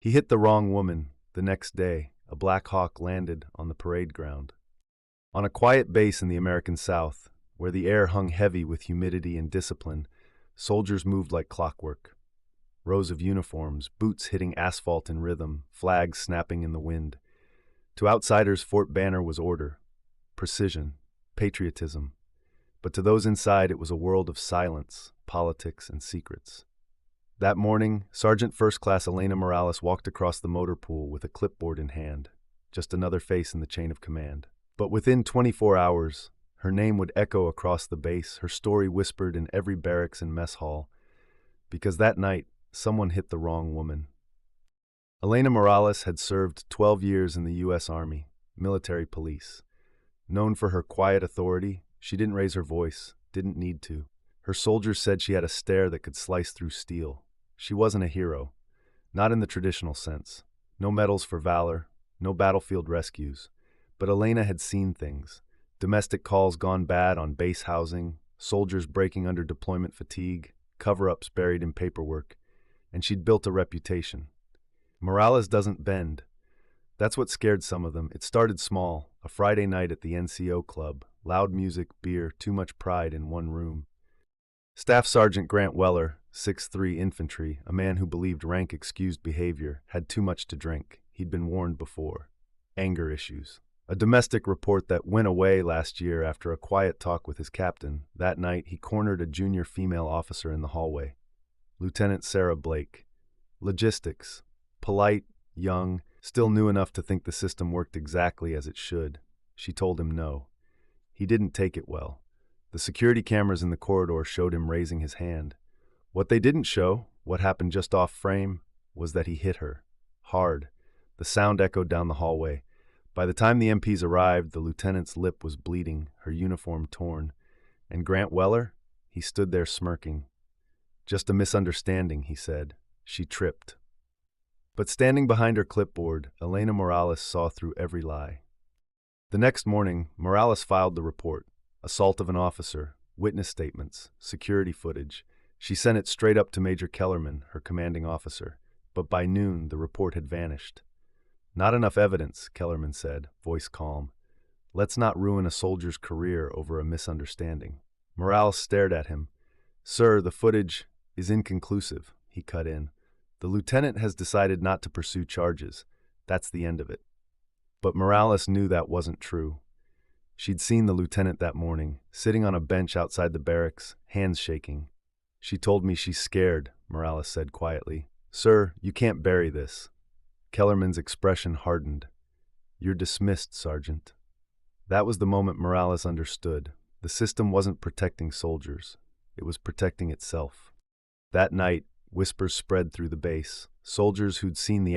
He hit the wrong woman. The next day, a Black Hawk landed on the parade ground. On a quiet base in the American South, where the air hung heavy with humidity and discipline, soldiers moved like clockwork. Rows of uniforms, boots hitting asphalt in rhythm, flags snapping in the wind. To outsiders, Fort Banner was order, precision, patriotism. But to those inside, it was a world of silence, politics, and secrets. That morning, Sergeant First Class Elena Morales walked across the motor pool with a clipboard in hand, just another face in the chain of command. But within 24 hours, her name would echo across the base, her story whispered in every barracks and mess hall, because that night, someone hit the wrong woman. Elena Morales had served 12 years in the U.S. Army, military police. Known for her quiet authority, she didn't raise her voice, didn't need to. Her soldiers said she had a stare that could slice through steel. She wasn't a hero, not in the traditional sense. No medals for valor, no battlefield rescues. But Elena had seen things. Domestic calls gone bad on base housing, soldiers breaking under deployment fatigue, cover-ups buried in paperwork, and she'd built a reputation. Morales doesn't bend. That's what scared some of them. It started small, a Friday night at the NCO club, loud music, beer, too much pride in one room. Staff Sergeant Grant Weller, 6'3" infantry, a man who believed rank excused behavior, had too much to drink. He'd been warned before. Anger issues. A domestic report that went away last year after a quiet talk with his captain. That night, he cornered a junior female officer in the hallway. Lieutenant Sarah Blake. Logistics. Polite, young, still new enough to think the system worked exactly as it should. She told him no. He didn't take it well. The security cameras in the corridor showed him raising his hand. What they didn't show, what happened just off frame, was that he hit her. Hard. The sound echoed down the hallway. By the time the MPs arrived, the lieutenant's lip was bleeding, her uniform torn. And Grant Weller? He stood there smirking. Just a misunderstanding, he said. She tripped. But standing behind her clipboard, Elena Morales saw through every lie. The next morning, Morales filed the report. Assault of an officer, witness statements, security footage. She sent it straight up to Major Kellerman, her commanding officer. But by noon, the report had vanished. Not enough evidence, Kellerman said, voice calm. Let's not ruin a soldier's career over a misunderstanding. Morales stared at him. Sir, the footage is inconclusive, he cut in. The lieutenant has decided not to pursue charges. That's the end of it. But Morales knew that wasn't true. She'd seen the lieutenant that morning, sitting on a bench outside the barracks, hands shaking. She told me she's scared, Morales said quietly. Sir, you can't bury this. Kellerman's expression hardened. You're dismissed, Sergeant. That was the moment Morales understood. The system wasn't protecting soldiers. It was protecting itself. That night, whispers spread through the base. Soldiers who'd seen the